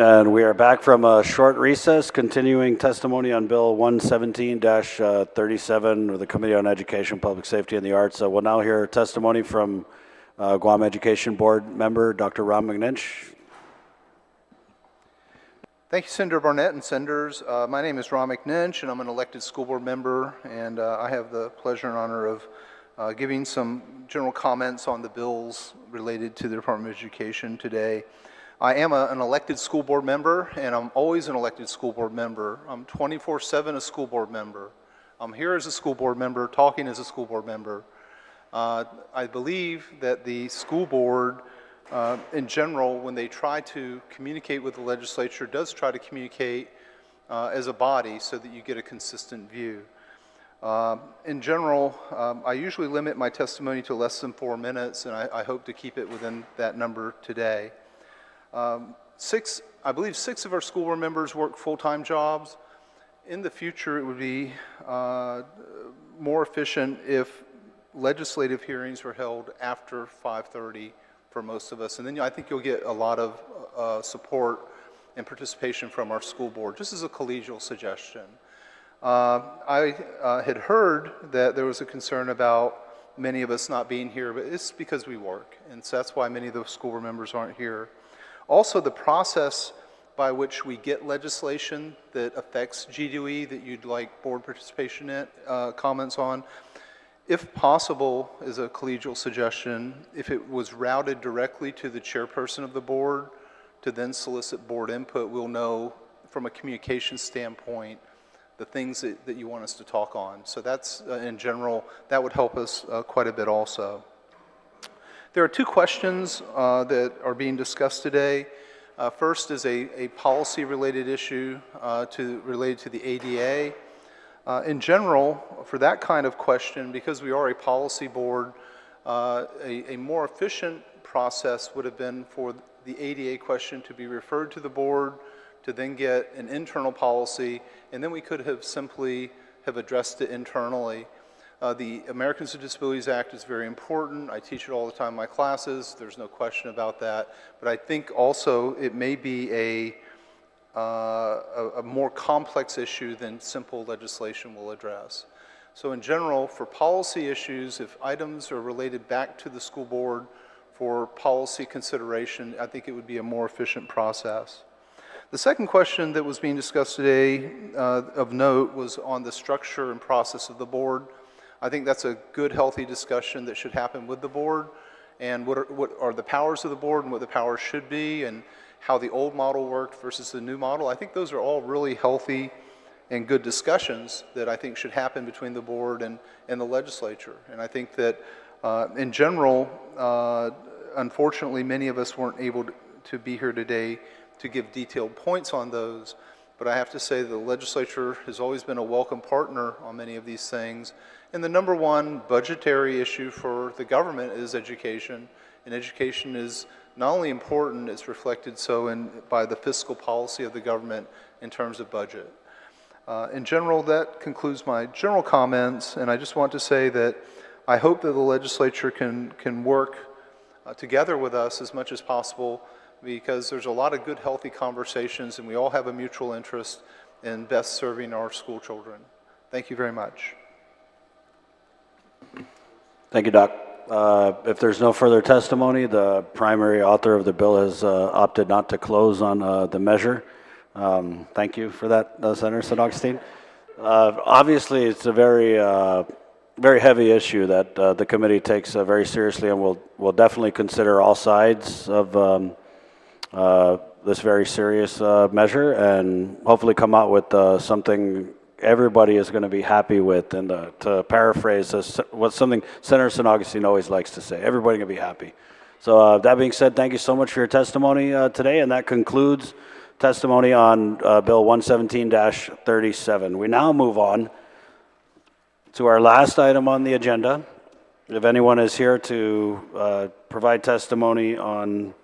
And we are back from a short recess, continuing testimony on Bill 117-37 with the Committee on Education, Public Safety, and the Arts. We'll now hear testimony from Guam Education Board member, Dr. Ron McNinch. Thank you, Senator Barnett and Senators. My name is Ron McNinch, and I'm an elected school board member, and I have the pleasure and honor of giving some general comments on the bills related to the Department of Education today. I am an elected school board member, and I'm always an elected school board member. I'm 24/7 a school board member. I'm here as a school board member, talking as a school board member. I believe that the school board, in general, when they try to communicate with the legislature, does try to communicate as a body so that you get a consistent view. In general, I usually limit my testimony to less than 4 minutes, and I hope to keep it within that number today. I believe six of our school board members work full-time jobs. In the future, it would be more efficient if legislative hearings were held after 5:30 for most of us, and then I think you'll get a lot of support and participation from our school board, just as a collegial suggestion. I had heard that there was a concern about many of us not being here, but it's because we work, and so that's why many of the school board members aren't here. Also, the process by which we get legislation that affects GDOE that you'd like board participation in, comments on, if possible, is a collegial suggestion, if it was routed directly to the chairperson of the board to then solicit board input, we'll know from a communication standpoint the things that you want us to talk on. So that's, in general, that would help us quite a bit also. There are two questions that are being discussed today. First is a policy-related issue related to the ADA. In general, for that kind of question, because we are a policy board, a more efficient process would have been for the ADA question to be referred to the board, to then get an internal policy, and then we could have simply have addressed it internally. The Americans with Disabilities Act is very important. I teach it all the time in my classes. There's no question about that. But I think also it may be a more complex issue than simple legislation will address. So in general, for policy issues, if items are related back to the school board for policy consideration, I think it would be a more efficient process. The second question that was being discussed today of note was on the structure and process of the board. I think that's a good, healthy discussion that should happen with the board, and what are the powers of the board and what the powers should be, and how the old model worked versus the new model. I think those are all really healthy and good discussions that I think should happen between the board and the legislature. And I think that in general, unfortunately, many of us weren't able to be here today to give detailed points on those. But I have to say the legislature has always been a welcome partner on many of these things. And the number one budgetary issue for the government is education. And education is not only important, it's reflected so by the fiscal policy of the government in terms of budget. In general, that concludes my general comments, and I just want to say that I hope that the legislature can work together with us as much as possible, because there's a lot of good, healthy conversations, and we all have a mutual interest in best serving our school children. Thank you very much. Thank you, Doc. If there's no further testimony, the primary author of the bill has opted not to close on the measure. Thank you for that, Senator St. Augustine. Obviously, it's a very heavy issue that the committee takes very seriously, and we'll definitely consider all sides of this very serious measure, and hopefully come out with something everybody is going to be happy with. And to paraphrase something Senator St. Augustine always likes to say, everybody going to be happy. So that being said, thank you so much for your testimony today, and that concludes testimony on Bill 117-37. We now move on to our last item on the agenda. If anyone is here to provide testimony on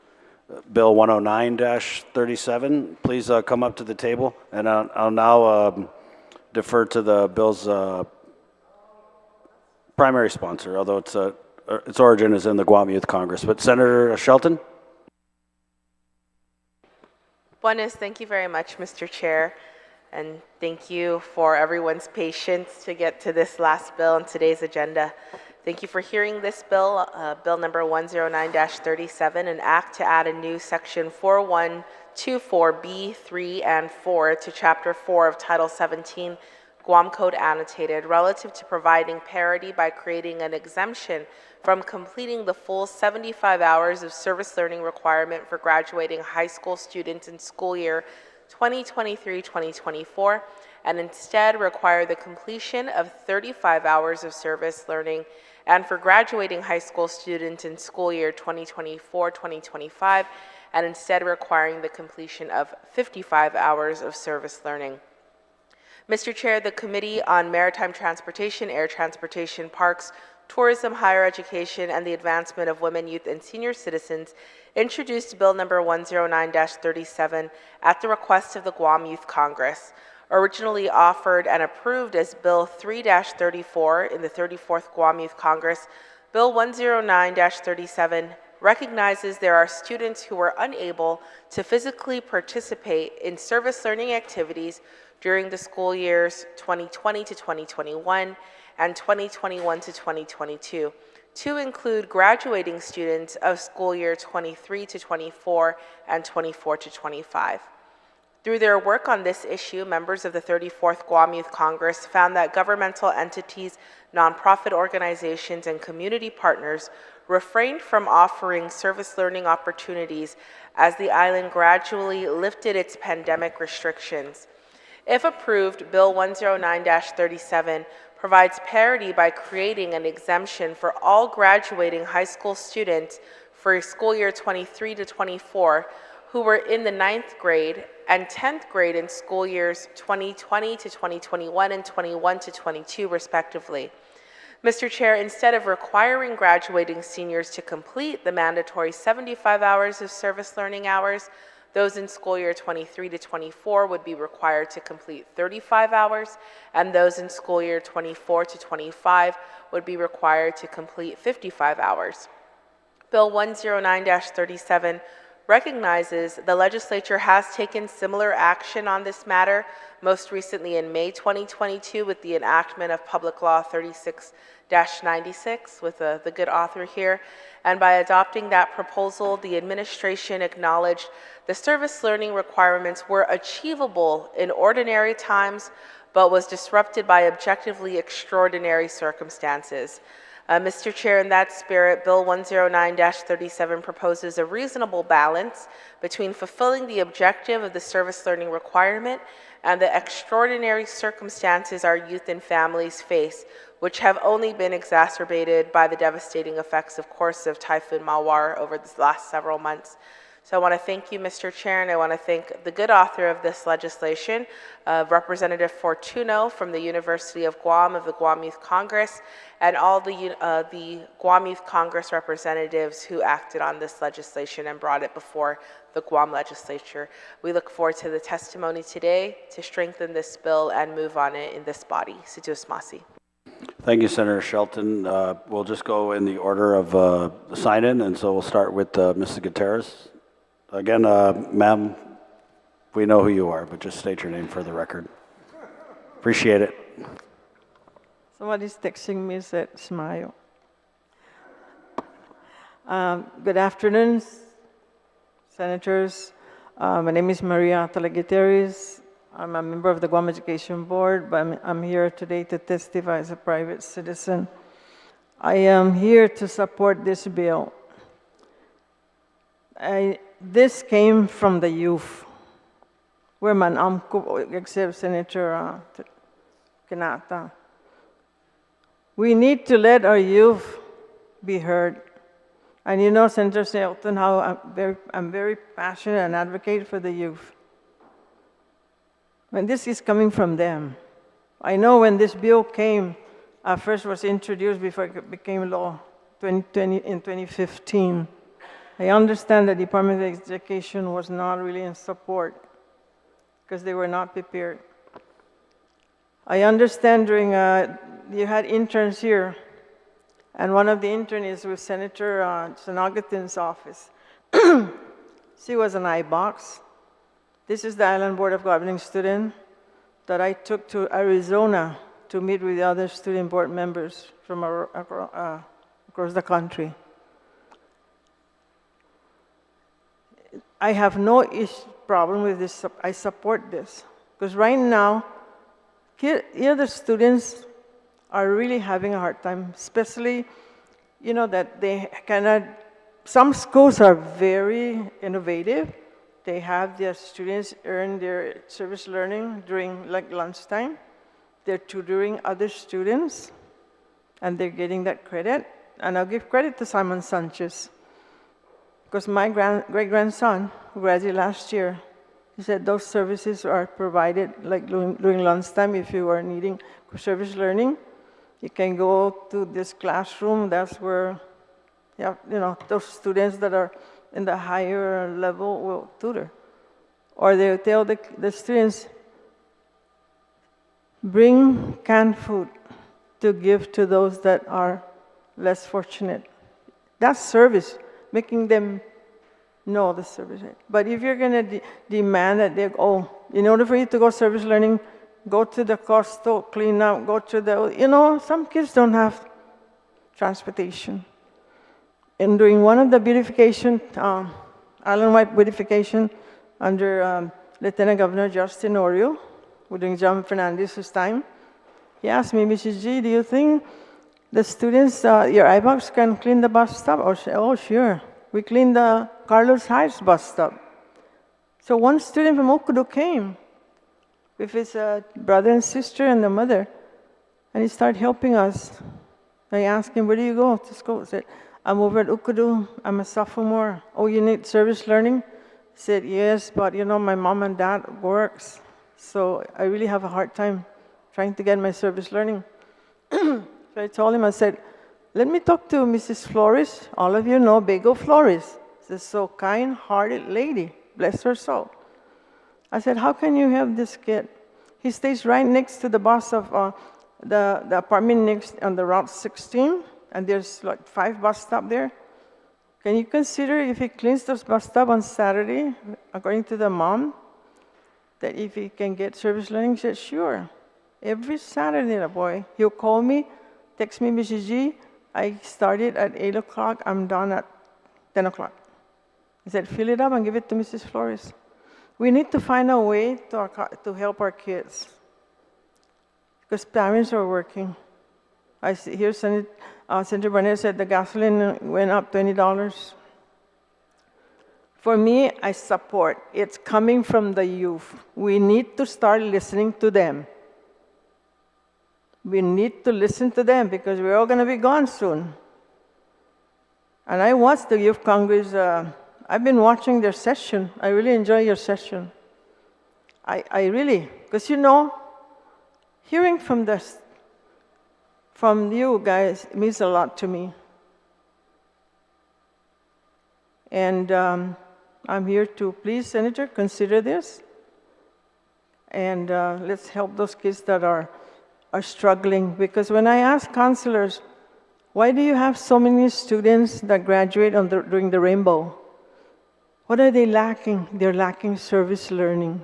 Bill 109-37, please come up to the table, and I'll now defer to the bill's primary sponsor, although its origin is in the Guam Youth Congress. But Senator Shelton? Buenas, thank you very much, Mr. Chair, and thank you for everyone's patience to get to this last bill on today's agenda. Thank you for hearing this bill, Bill number 109-37, an act to add a new section 4124B, 3, and 4 to Chapter 4 of Title 17, Guam Code Annotated, relative to providing parity by creating an exemption from completing the full 75 hours of service learning requirement for graduating high school students in school year 2023-2024, and instead require the completion of 35 hours of service learning, and for graduating high school students in school year 2024-2025, and instead requiring the completion of 55 hours of service learning. Mr. Chair, the Committee on Maritime Transportation, Air Transportation, Parks, Tourism, Higher Education, and the Advancement of Women, Youth, and Senior Citizens introduced Bill number 109-37 at the request of the Guam Youth Congress. Originally offered and approved as Bill 3-34 in the 34th Guam Youth Congress, Bill 109-37 recognizes there are students who are unable to physically participate in service learning activities during the school years 2020 to 2021 and 2021 to 2022, to include graduating students of school year 23 to 24 and 24 to 25. Through their work on this issue, members of the 34th Guam Youth Congress found that governmental entities, nonprofit organizations, and community partners refrained from offering service learning opportunities as the island gradually lifted its pandemic restrictions. If approved, Bill 109-37 provides parity by creating an exemption for all graduating high school students for school year 23 to 24 who were in the 9th grade and 10th grade in school years 2020 to 2021 and 21 to 22, respectively. Mr. Chair, instead of requiring graduating seniors to complete the mandatory 75 hours of service learning hours, those in school year 23 to 24 would be required to complete 35 hours, and those in school year 24 to 25 would be required to complete 55 hours. Bill 109-37 recognizes the legislature has taken similar action on this matter, most recently in May 2022 with the enactment of Public Law 36-96 with the good author here. And by adopting that proposal, the administration acknowledged the service learning requirements were achievable in ordinary times, but was disrupted by objectively extraordinary circumstances. Mr. Chair, in that spirit, Bill 109-37 proposes a reasonable balance between fulfilling the objective of the service learning requirement and the extraordinary circumstances our youth and families face, which have only been exacerbated by the devastating effects, of course, of Typhoon Mawar over the last several months. So I want to thank you, Mr. Chair, and I want to thank the good author of this legislation, Representative Fortuno from the University of Guam of the Guam Youth Congress, and all the Guam Youth Congress representatives who acted on this legislation and brought it before the Guam legislature. We look forward to the testimony today to strengthen this bill and move on it in this body. Situus Masi. Thank you, Senator Shelton. We'll just go in the order of the sign-in, and so we'll start with Mrs. Gutierrez. Again, ma'am, we know who you are, but just state your name for the record. Appreciate it. Somebody's texting me, said smile. Good afternoon, Senators. My name is Maria Gutierrez. I'm a member of the Guam Education Board, but I'm here today to testify as a private citizen. I am here to support this bill. This came from the youth. We're manamko, except Senator Quinata. We need to let our youth be heard. And you know, Senator Shelton, how I'm very passionate and advocate for the youth. When this is coming from them. I know when this bill came, first was introduced before it became law in 2015. I understand the Department of Education was not really in support because they were not prepared. I understand during, you had interns here, and one of the interns is with Senator Agustin's office. She was an iBox. This is the Island Board of Governing student that I took to Arizona to meet with the other student board members from across the country. I have no problem with this. I support this. Because right now, the students are really having a hard time, especially, that they cannot, some schools are very innovative. They have their students earn their service learning during lunchtime. They're tutoring other students, and they're getting that credit. And I'll give credit to Simon Sanchez, because my great-grandson, who graduated last year, he said those services are provided during lunchtime. If you are needing service learning, you can go to this classroom. That's where, those students that are in the higher level will tutor. Or they tell the students, bring canned food to give to those that are less fortunate. That's service, making them know the service. But if you're going to demand that they go, in order for you to go service learning, go to the Costco, clean up, go to the, some kids don't have transportation. And during one of the beautification, island-wide beautification under Lieutenant Governor Justin Orio, during John Fernandez's time, he asked me, Mrs. G, do you think the students, your iBox can clean the bus stop? Oh, sure. We cleaned the Carlos Heights bus stop. So one student from Okudu came with his brother and sister and the mother, and he started helping us. I asked him, where do you go to school? He said, I'm over at Ukudu. I'm a sophomore. Oh, you need service learning? He said, yes, but my mom and dad works, so I really have a hard time trying to get my service learning. So I told him, I said, let me talk to Mrs. Flores. All of you know Bego Flores. She's a so kind-hearted lady. Bless her soul. I said, how can you help this kid? He stays right next to the bus of the apartment next on the Route 16, and there's 5 bus stops there. Can you consider if he cleans those bus stops on Saturday, according to the mom, that if he can get service learning? She said, sure. Every Saturday, the boy, he'll call me, text me, Mrs. G, I started at 8 o'clock, I'm done at 10 o'clock. He said, fill it up and give it to Mrs. Flores. We need to find a way to help our kids, because parents are working. I see here Senator Barnett said the gasoline went up $20. For me, I support. It's coming from the youth. We need to start listening to them. We need to listen to them because we're all going to be gone soon. And I watched the Youth Congress. I've been watching their session. I really enjoy your session. I really, because hearing from you guys means a lot to me. And I'm here to, please, Senator, consider this. And let's help those kids that are struggling. Because when I ask counselors, why do you have so many students that graduate during the rainbow? What are they lacking? They're lacking service learning.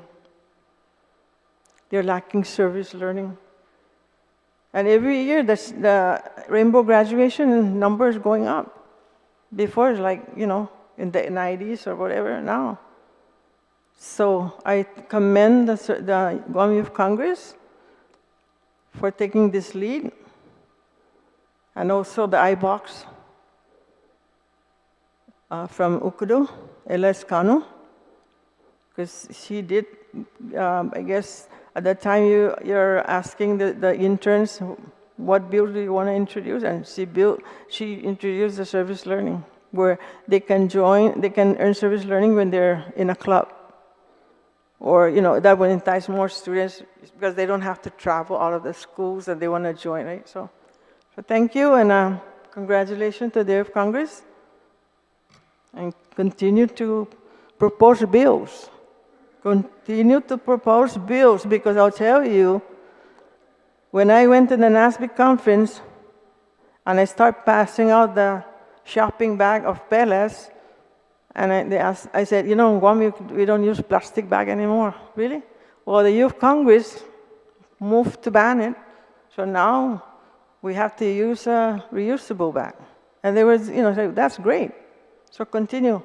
They're lacking service learning. And every year, the rainbow graduation number is going up. Before, it's in the 90s or whatever now. So I commend the Guam Youth Congress for taking this lead, and also the iBox from Ukudu, Ella Escano, because she did, I guess, at that time you're asking the interns, what bill do you want to introduce? And she introduced the service learning, where they can earn service learning when they're in a club. Or, that would entice more students because they don't have to travel out of the schools and they want to join, right? So thank you, and congratulations to the Youth Congress. And continue to propose bills. Continue to propose bills, because I'll tell you, when I went to the NASBIC conference and I start passing out the shopping bag of Peles, And I said, you know, in Guam, we don't use plastic bag anymore. Really? Well, the Youth Congress moved to Barnett, so now we have to use a reusable bag. And they were, you know, say, that's great. So continue.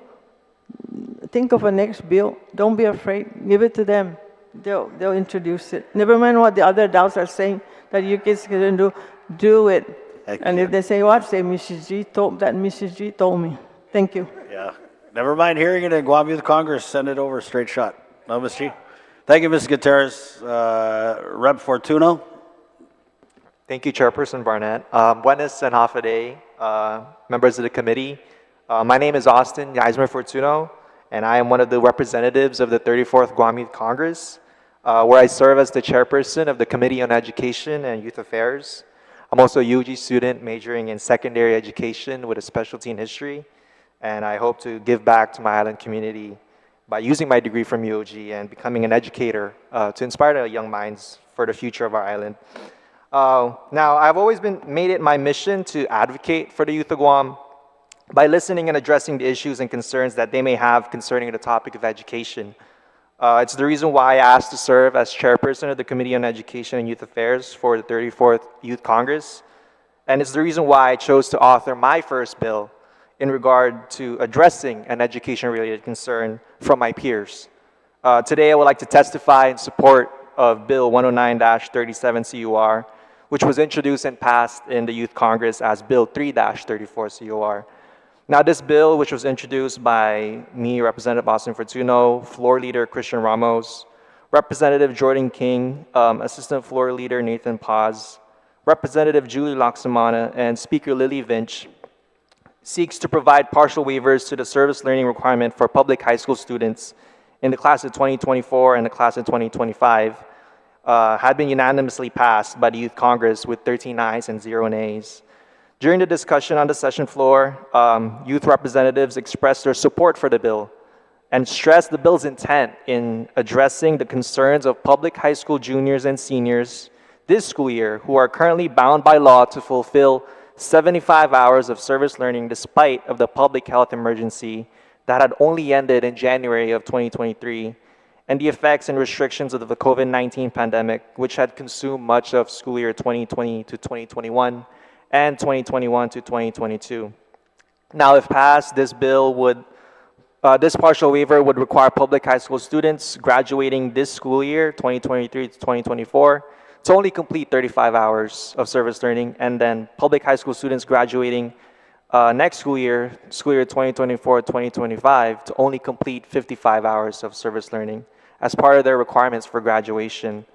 Think of a next bill. Don't be afraid. Give it to them. They'll introduce it. Never mind what the other adults are saying that you kids can do it. And if they say what, say Mrs. G told me. Thank you. Yeah. Never mind hearing it in Guam Youth Congress. Send it over straight shot. No, Ms. G. Thank you, Ms. Gutierrez. Rep. Fortuno. Thank you, Chairperson Barnett. Buenas and half a day, members of the committee. My name is Agustin Fortuno, and I am one of the representatives of the 34th Guam Youth Congress, where I serve as the chairperson of the Committee on Education and Youth Affairs. I'm also a UG student majoring in secondary education with a specialty in history, and I hope to give back to my island community by using my degree from UOG and becoming an educator to inspire the young minds for the future of our island. Now, I've always made it my mission to advocate for the youth of Guam by listening and addressing the issues and concerns that they may have concerning the topic of education. It's the reason why I asked to serve as chairperson of the Committee on Education and Youth Affairs for the 34th Youth Congress. And it's the reason why I chose to author my first bill in regard to addressing an education-related concern from my peers. Today, I would like to testify in support of Bill 109-37 CUR, which was introduced and passed in the Youth Congress as Bill 3-34 CUR. Now, this bill, which was introduced by me, Representative Agustin Fortuno, Floor Leader Christian Ramos, Representative Jordan King, Assistant Floor Leader Nathan Paz, Representative Julie Laksamana, and Speaker Lily Vinch, seeks to provide partial waivers to the service learning requirement for public high school students in the class of 2024 and the class of 2025, had been unanimously passed by the Youth Congress with 13 ayes and 0 nays. During the discussion on the session floor, youth representatives expressed their support for the bill and stressed the bill's intent in addressing the concerns of public high school juniors and seniors this school year who are currently bound by law to fulfill 75 hours of service learning despite of the public health emergency that had only ended in January of 2023 and the effects and restrictions of the COVID-19 pandemic, which had consumed much of school year 2020 to 2021 and 2021 to 2022. Now, if passed, this bill would, this partial waiver would require public high school students graduating this school year, 2023 to 2024, to only complete 35 hours of service learning, and then public high school students graduating next school year 2024-2025, to only complete 55 hours of service learning as part of their requirements for graduation.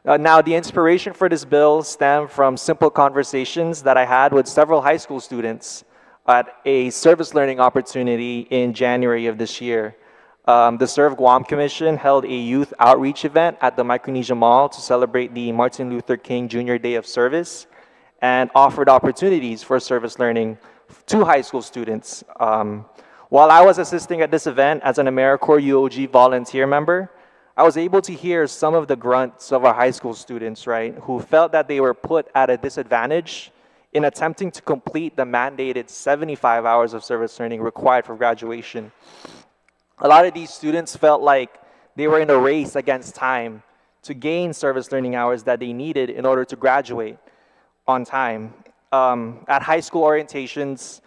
Now, the inspiration for this bill stemmed from simple conversations that I had with several high school students at a service learning opportunity in January of this year. The Serve Guam Commission held a youth outreach event at the Micronesia Mall to celebrate the Martin Luther King Jr. Day of Service and offered opportunities for service learning to high school students. While I was assisting at this event as an AmeriCorps UOG volunteer member, I was able to hear some of the grunts of our high school students, right, who felt that they were put at a disadvantage in attempting to complete the mandated 75 hours of service learning required for graduation. A lot of these students felt like they were in a race against time to gain service learning hours that they needed in order to graduate on time. At high school orientations,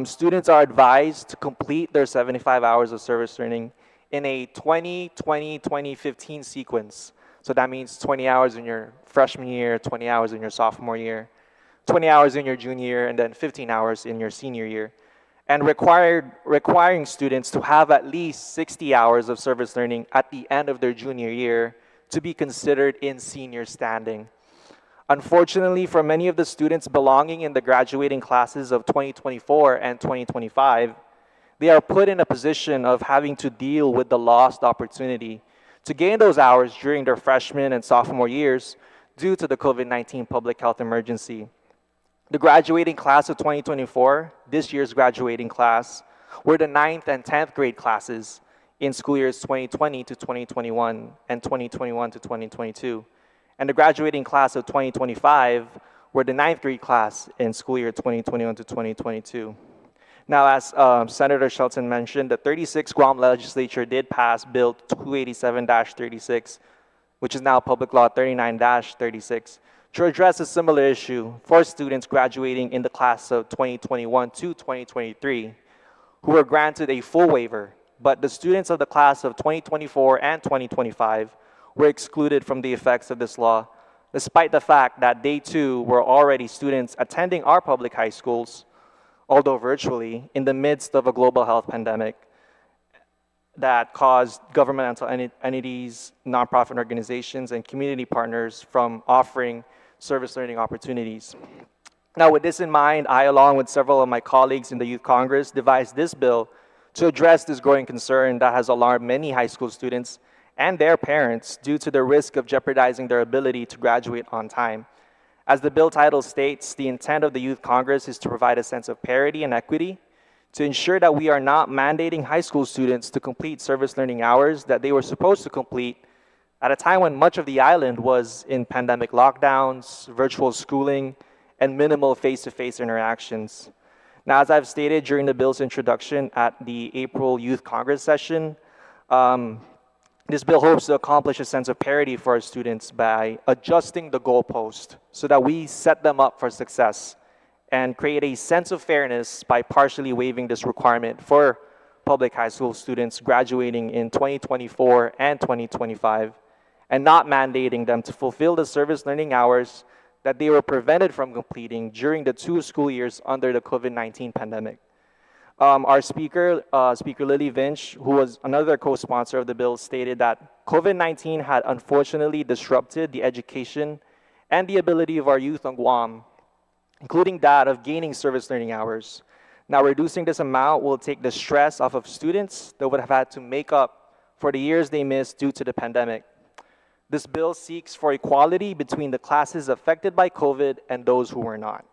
students are advised to complete their 75 hours of service learning in a 20-20-20-15 sequence. So that means 20 hours in your freshman year, 20 hours in your sophomore year, 20 hours in your junior year, and then 15 hours in your senior year. And requiring students to have at least 60 hours of service learning at the end of their junior year to be considered in senior standing. Unfortunately, for many of the students belonging in the graduating classes of 2024 and 2025, they are put in a position of having to deal with the lost opportunity to gain those hours during their freshman and sophomore years due to the COVID-19 public health emergency. The graduating class of 2024, this year's graduating class, were the 9th and 10th grade classes in school years 2020 to 2021 and 2021 to 2022. And the graduating class of 2025 were the 9th grade class in school year 2021 to 2022. Now, as Senator Shelton mentioned, the 36th Guam legislature did pass Bill 287-36, which is now Public Law 39-36, to address a similar issue for students graduating in the class of 2021 to 2023 who were granted a full waiver, but the students of the class of 2024 and 2025 were excluded from the effects of this law, despite the fact that they too were already students attending our public high schools, although virtually, in the midst of a global health pandemic that caused governmental entities, nonprofit organizations, and community partners from offering service learning opportunities. Now, with this in mind, I, along with several of my colleagues in the Youth Congress, devised this bill to address this growing concern that has alarmed many high school students and their parents due to the risk of jeopardizing their ability to graduate on time. As the bill title states, the intent of the Youth Congress is to provide a sense of parity and equity to ensure that we are not mandating high school students to complete service learning hours that they were supposed to complete at a time when much of the island was in pandemic lockdowns, virtual schooling, and minimal face-to-face interactions. Now, as I've stated during the bill's introduction at the April Youth Congress session, this bill hopes to accomplish a sense of parity for our students by adjusting the goalpost so that we set them up for success and create a sense of fairness by partially waiving this requirement for public high school students graduating in 2024 and 2025, and not mandating them to fulfill the service learning hours that they were prevented from completing during the 2 school years under the COVID-19 pandemic. Our speaker, Speaker Lily Vinch, who was another co-sponsor of the bill, stated that COVID-19 had unfortunately disrupted the education and the ability of our youth on Guam, including that of gaining service learning hours. Now, reducing this amount will take the stress off of students that would have had to make up for the years they missed due to the pandemic. This bill seeks for equality between the classes affected by COVID and those who were not.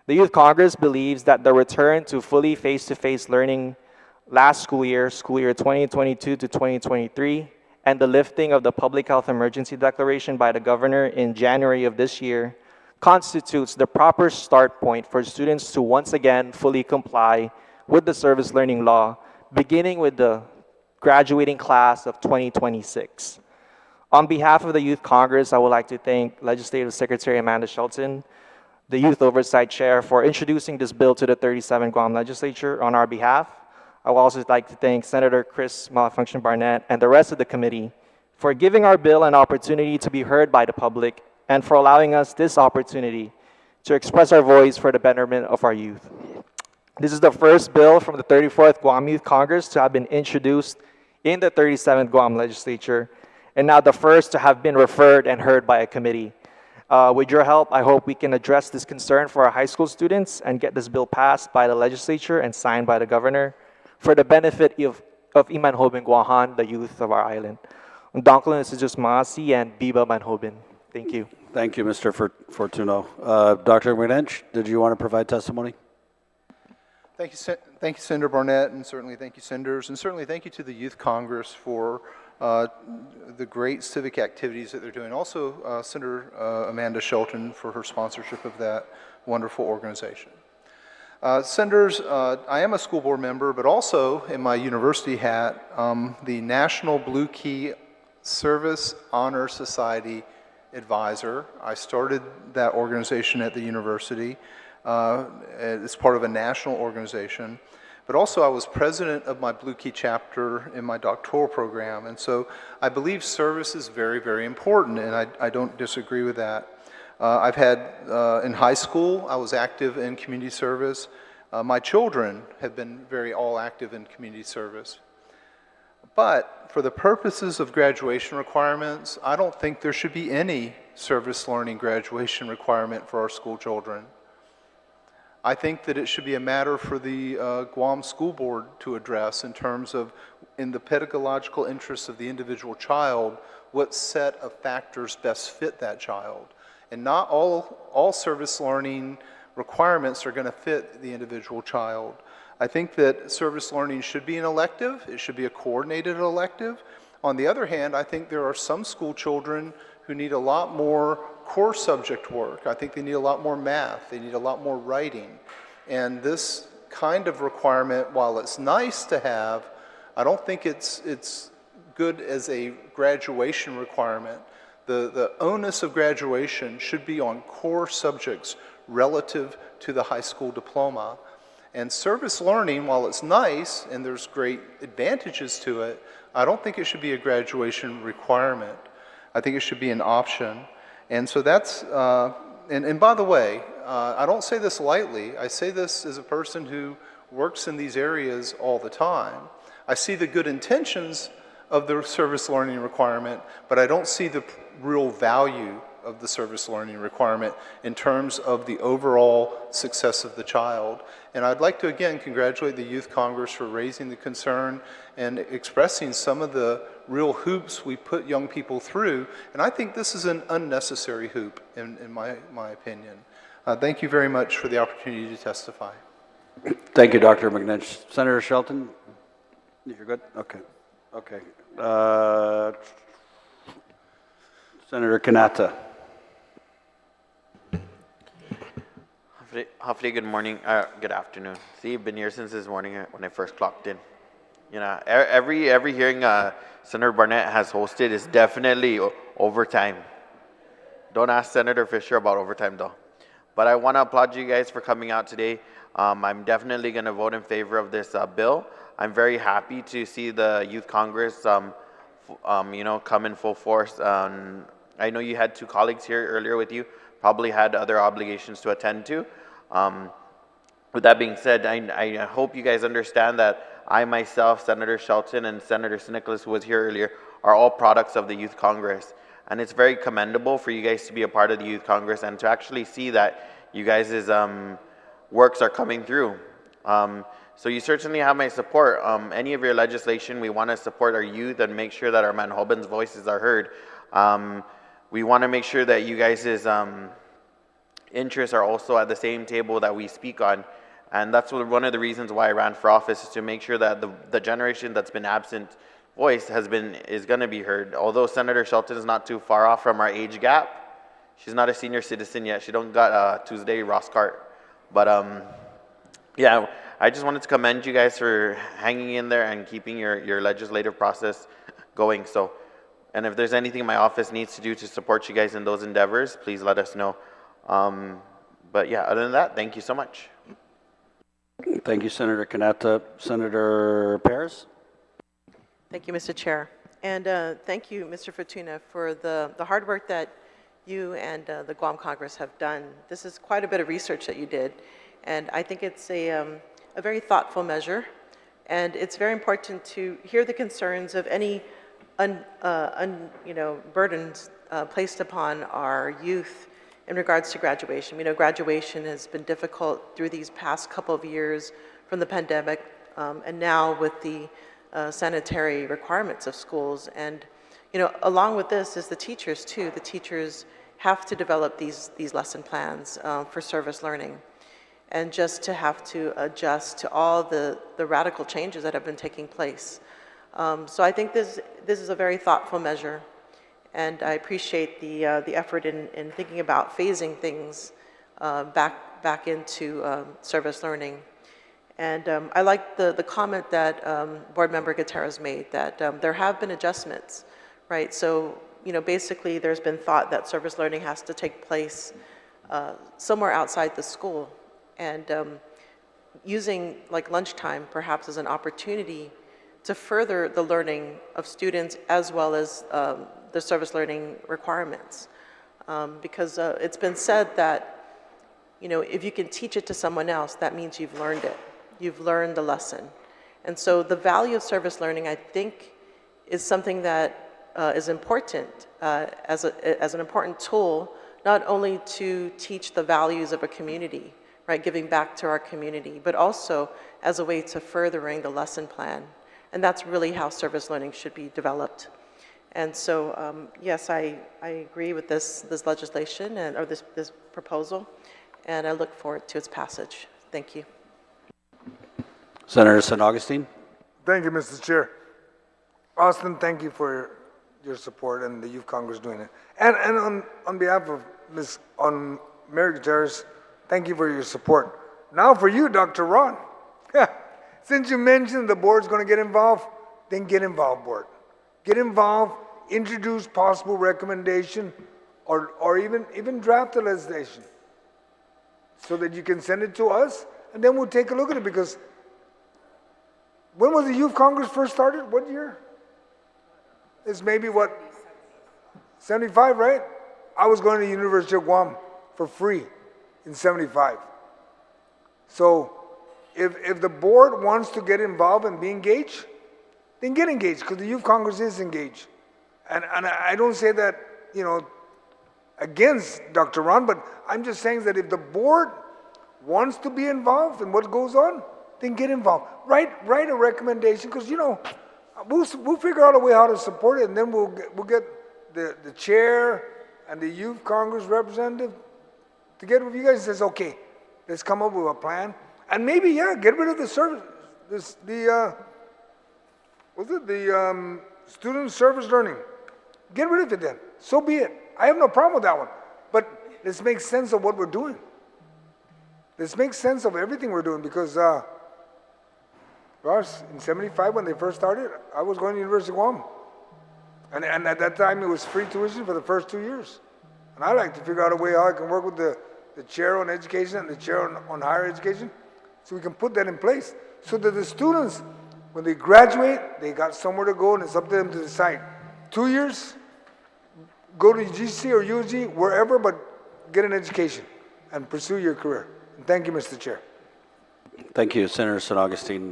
The Youth Congress believes that the return to fully face-to-face learning last school year 2022 to 2023, and the lifting of the public health emergency declaration by the governor in January of this year constitutes the proper start point for students to once again fully comply with the service learning law, beginning with the graduating class of 2026. On behalf of the Youth Congress, I would like to thank Legislative Secretary Amanda Shelton, the Youth Oversight Chair, for introducing this bill to the 37th Guam Legislature on our behalf. I would also like to thank Senator Chris Malfunction Barnett and the rest of the committee for giving our bill an opportunity to be heard by the public and for allowing us this opportunity to express our voice for the betterment of our youth. This is the first bill from the 34th Guam Youth Congress to have been introduced in the 37th Guam Legislature, and now the first to have been referred and heard by a committee. With your help, I hope we can address this concern for our high school students and get this bill passed by the legislature and signed by the governor for the benefit of Manhoben Guåhan, the youth of our island. Undangkalan is just Maasi and Biba Manhoben. Thank you. Thank you, Mr. Fortuno. Dr. Guåhan, did you want to provide testimony? Thank you, Senator Barnett, and certainly thank you, Senators, and certainly thank you to the Youth Congress for the great civic activities that they're doing. Also, Senator Amanda Shelton for her sponsorship of that wonderful organization. Senators, I am a school board member, but also in my university hat, the National Blue Key Service Honor Society advisor. I started that organization at the university. It's part of a national organization. But also I was president of my Blue Key chapter in my doctoral program. And so I believe service is very, very important, and I don't disagree with that. I've had, in high school, I was active in community service. My children have been very all active in community service. But for the purposes of graduation requirements, I don't think there should be any service learning graduation requirement for our school children. I think that it should be a matter for the Guam School Board to address in terms of, in the pedagogical interests of the individual child, what set of factors best fit that child. And not all service learning requirements are going to fit the individual child. I think that service learning should be an elective. It should be a coordinated elective. On the other hand, I think there are some school children who need a lot more core subject work. I think they need a lot more math. They need a lot more writing. And this kind of requirement, while it's nice to have, I don't think it's good as a graduation requirement. The onus of graduation should be on core subjects relative to the high school diploma. And service learning, while it's nice and there's great advantages to it, I don't think it should be a graduation requirement. I think it should be an option. And so that's, and by the way, I don't say this lightly. I say this as a person who works in these areas all the time. I see the good intentions of the service learning requirement, but I don't see the real value of the service learning requirement in terms of the overall success of the child. And I'd like to again congratulate the Youth Congress for raising the concern and expressing some of the real hoops we put young people through. And I think this is an unnecessary hoop in my opinion. Thank you very much for the opportunity to testify. Thank you, Dr. McNinch. Senator Shelton, you're good? Okay. Okay. Senator Quinata. Hopefully, good morning, good afternoon. See, I've been here since this morning when I first clocked in. You know, every hearing Senator Barnett has hosted is definitely overtime. Don't ask Senator Fisher about overtime though. But I want to applaud you guys for coming out today. I'm definitely going to vote in favor of this bill. I'm very happy to see the Youth Congress, you know, come in full force. I know you had two colleagues here earlier with you, probably had other obligations to attend to. With that being said, I hope you guys understand that I myself, Senator Shelton, and Senator Nicolas, who was here earlier, are all products of the Youth Congress. And it's very commendable for you guys to be a part of the Youth Congress and to actually see that you guys' works are coming through. So you certainly have my support. Any of your legislation, we want to support our youth and make sure that our Manhoben's voices are heard. We want to make sure that you guys' interests are also at the same table that we speak on. And that's one of the reasons why I ran for office, is to make sure that the generation that's been absent voice is going to be heard. Although Senator Shelton is not too far off from our age gap, she's not a senior citizen yet. She don't got Tuesday Ross Cart. But yeah, I just wanted to commend you guys for hanging in there and keeping your legislative process going. So, and if there's anything my office needs to do to support you guys in those endeavors, please let us know. But yeah, other than that, thank you so much. Thank you, Senator Quinata. Senator Perez? Thank you, Mr. Chair. And thank you, Mr. Fortuna, for the hard work that you and the Guam Congress have done. This is quite a bit of research that you did, and I think it's a very thoughtful measure, and it's very important to hear the concerns of any burdens placed upon our youth in regards to graduation. We know graduation has been difficult through these past couple of years from the pandemic, and now with the sanitary requirements of schools. And along with this is the teachers too. The teachers have to develop these lesson plans for service learning, and just to have to adjust to all the radical changes that have been taking place. So I think this is a very thoughtful measure, and I appreciate the effort in thinking about phasing things back into service learning. And I like the comment that Board Member Gutierrez made, that there have been adjustments, right? So, basically there's been thought that service learning has to take place somewhere outside the school. And using like lunchtime perhaps as an opportunity to further the learning of students as well as the service learning requirements. Because it's been said that, if you can teach it to someone else, that means you've learned it. You've learned the lesson. And so the value of service learning, I think, is something that is important as an important tool, not only to teach the values of a community, right, giving back to our community, but also as a way to furthering the lesson plan. And that's really how service learning should be developed. And so, yes, I agree with this legislation or this proposal, and I look forward to its passage. Thank you. Senator St. Augustine? Thank you, Mr. Chair. Austin, thank you for your support and the Youth Congress doing it. And on behalf of Mary Gutierrez, thank you for your support. Now for you, Dr. Ron. Since you mentioned the board's going to get involved, then get involved, board. Get involved, introduce possible recommendation, or even draft the legislation so that you can send it to us, and then we'll take a look at it. Because when was the Youth Congress first started? What year? It's maybe what? 75, right? I was going to the University of Guam for free in 75. So if the board wants to get involved and be engaged, then get engaged, because the Youth Congress is engaged. And I don't say that, you know, against Dr. Ron, but I'm just saying that if the board wants to be involved in what goes on, then get involved. Write a recommendation, because, you know, we'll figure out a way how to support it, and then we'll get the chair and the Youth Congress representative together with you guys and says, okay, let's come up with a plan. And maybe, yeah, get rid of the service, the student service learning. Get rid of it then. So be it. I have no problem with that one. But let's make sense of what we're doing. Let's make sense of everything we're doing, because, gosh, in 75 when they first started, I was going to the University of Guam. And at that time, it was free tuition for the first 2 years. And I like to figure out a way how I can work with the chair on education and the chair on higher education, so we can put that in place, so that the students, when they graduate, they got somewhere to go, and it's up to them to decide. 2 years, go to GC or UG, wherever, but get an education and pursue your career. And thank you, Mr. Chair. Thank you, Senator San Augustine.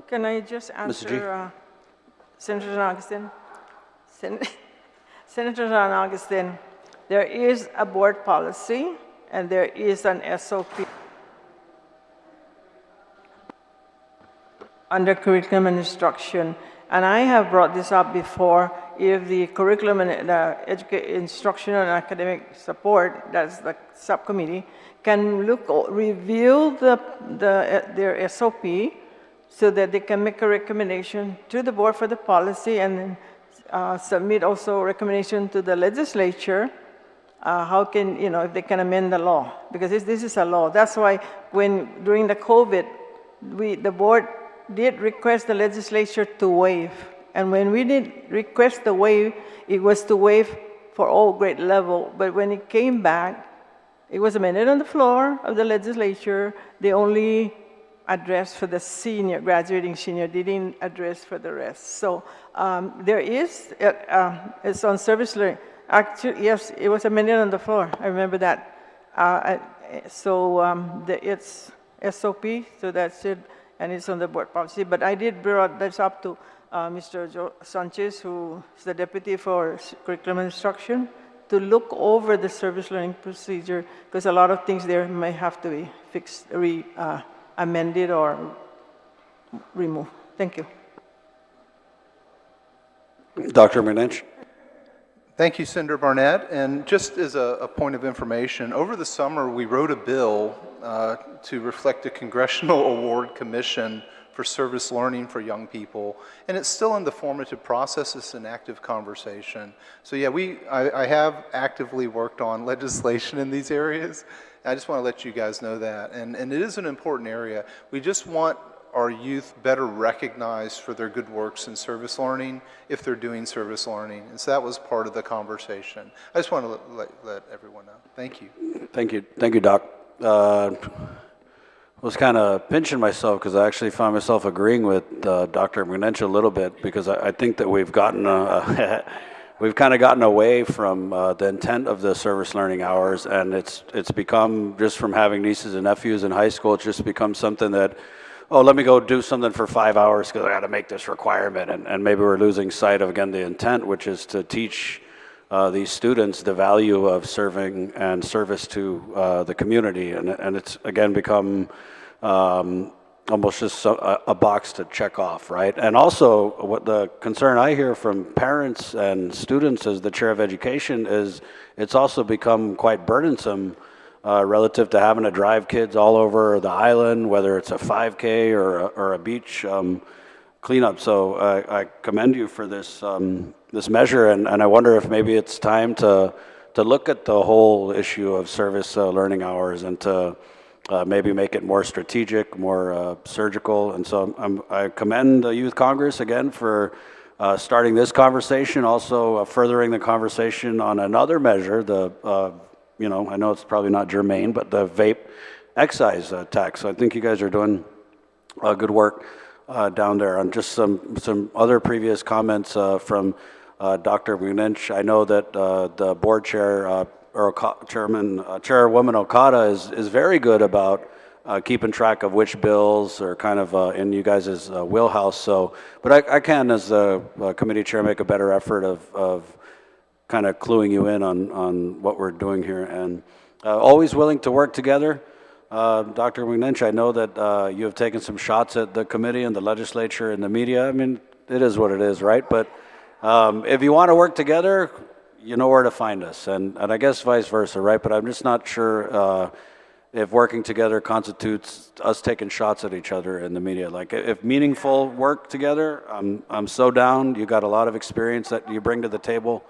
Can I just answer, Senator San Augustine? Senator San Augustine, there is a board policy and there is an SOP under curriculum and instruction. And I have brought this up before. If the curriculum and instructional and academic support, that's the subcommittee, can review their SOP so that they can make a recommendation to the board for the policy, and then submit also recommendation to the legislature, how can, you know, if they can amend the law, because this is a law. That's why during the COVID, the board did request the legislature to waive. And when we did request the waive, it was to waive for all grade level. But when it came back, it was amended on the floor of the legislature. They only addressed for the senior, graduating senior. They didn't address for the rest. So there is, it's on service learning. Actually, yes, it was amended on the floor. I remember that. It's SOP, so that's it, and it's on the board policy. But I did bring this up to Mr. Sanchez, who is the deputy for curriculum and instruction, to look over the service learning procedure, because a lot of things there may have to be fixed, amended, or removed. Thank you. Dr. Manench. Thank you, Senator Barnett. And just as a point of information, over the summer we wrote a bill to reflect a congressional award commission for service learning for young people, and it's still in the formative process. It's an active conversation. So yeah, I have actively worked on legislation in these areas. I just want to let you guys know that, and it is an important area. We just want our youth better recognized for their good works in service learning if they're doing service learning. And so that was part of the conversation. I just want to let everyone know. Thank you. Thank you. Thank you, Doc. I was kind of pinching myself because I actually found myself agreeing with Dr. Muña a little bit, because I think that we've gotten we've kind of gotten away from the intent of the service learning hours, and it's become, just from having nieces and nephews in high school, it's just become something that, oh, let me go do something for 5 hours because I got to make this requirement, and maybe we're losing sight of, again, the intent, which is to teach these students the value of serving and service to the community, and it's, again, become almost just a box to check off, right? And also, what the concern I hear from parents and students as the chair of education is, it's also become quite burdensome relative to having to drive kids all over the island, whether it's a 5K or a beach cleanup. So I commend you for this this measure, and I wonder if maybe it's time to look at the whole issue of service learning hours, and to maybe make it more strategic, more surgical. And so I commend the Youth Congress again for starting this conversation, also furthering the conversation on another measure, you know, I know it's probably not germane, but the vape excise tax. So I think you guys are doing good work down there. On just some other previous comments from Dr. Muña, I know that the board chair, Chairwoman Okada is very good about keeping track of which bills are kind of in you guys' wheelhouse. So, but I can, as the committee chair, make a better effort of kind of cluing you in on what we're doing here. And always willing to work together. Dr. Muña, I know that you have taken some shots at the committee and the legislature and the media. I mean, it is what it is, right? But if you want to work together, you know where to find us, and I guess vice versa, right? But I'm just not sure if working together constitutes us taking shots at each other in the media. Like, if meaningful work together, I'm so down. You got a lot of experience that you bring to the table.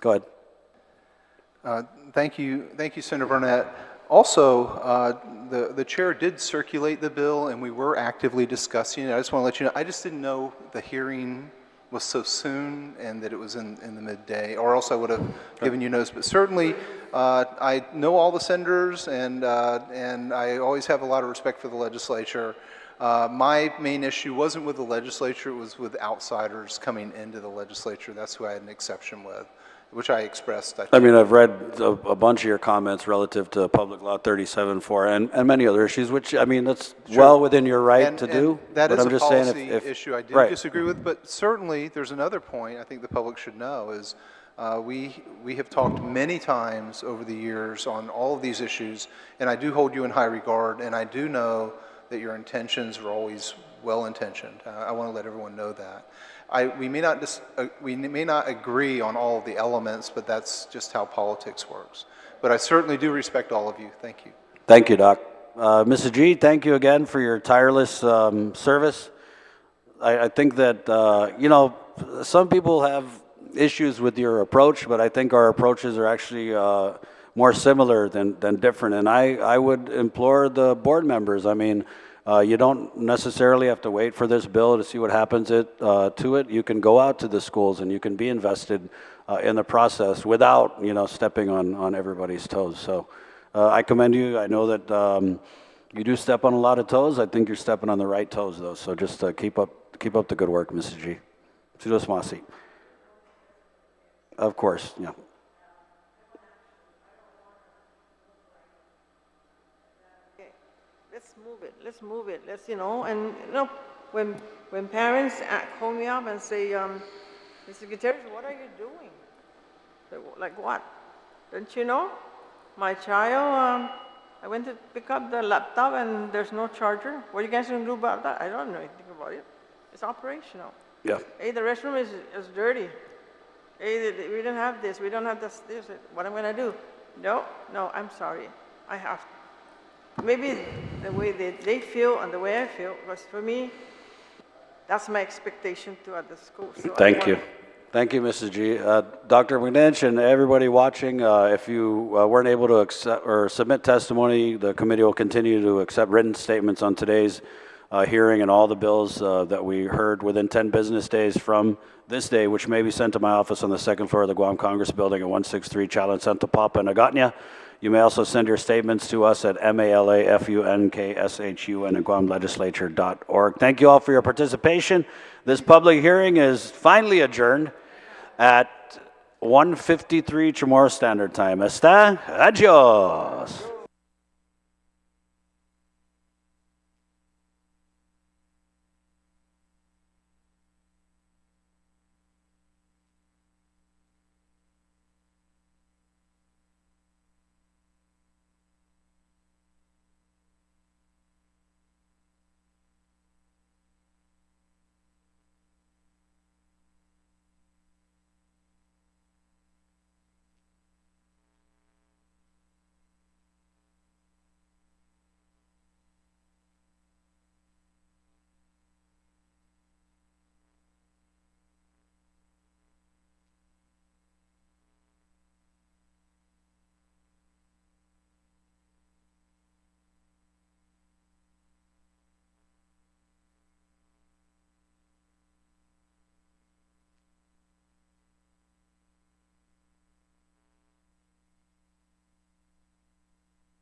Go ahead. Thank you, Senator Barnett. Also, the chair did circulate the bill, and we were actively discussing it. I just want to let you know, I just didn't know the hearing was so soon and that it was in the midday, or else I would have given you notice. But certainly, I know all the senators, and I always have a lot of respect for the legislature. My main issue wasn't with the legislature, it was with outsiders coming into the legislature. That's who I had an exception with, which I expressed. I mean, I've read a bunch of your comments relative to Public Law 37-4 and many other issues, which, I mean, that's well within your right to do. That but is I'm a just saying policy if issue I do right. disagree with, but certainly there's another point I think the public should know is we have talked many times over the years on all of these issues, and I do hold you in high regard, and I do know that your intentions are always well-intentioned. I want to let everyone know that. We may not agree on all of the elements, but that's just how politics works. But I certainly do respect all of you. Thank you. Thank you, Doc. Mrs. G, thank you again for your tireless service. I think that, you know, some people have issues with your approach, but I think our approaches are actually more similar than different. And I would implore the board members, I mean, you don't necessarily have to wait for this bill to see what happens to it. You can go out to the schools and you can be invested in the process without, you know, stepping on everybody's toes. So I commend you. I know that you do step on a lot of toes. I think you're stepping on the right toes, though. So just keep up the good work, Mrs. G. Sudos Masi. Of course, yeah. Let's move it, you know, and, you know, when parents call me up and say, Mr. Gutierrez, what are you doing? Like what? Don't you know? My child, I went to pick up the laptop and there's no charger. What are you guys going to do about that? I don't know anything about it. It's operational. Yeah. Hey, the restroom is dirty. Hey, we don't have this, we don't have this. What am I going to do? No, I'm sorry. I have to. Maybe the way they feel and the way I feel, because for me, that's my expectation too at the school. So Thank you. Thank you, Mrs. G. Dr. McNinch and everybody watching, if you weren't able to accept or submit testimony, the committee will continue to accept written statements on today's hearing and all the bills that we heard within 10 business days from this day, which may be sent to my office on the second floor of the Guam Congress Building at 163 Chalan Santa Papa and Agatnia. You may also send your statements to us at malafunKSHUN@guamlegislature.org. Thank you all for your participation. This public hearing is finally adjourned at 1:53 Chamorro Standard Time. Está? Adios.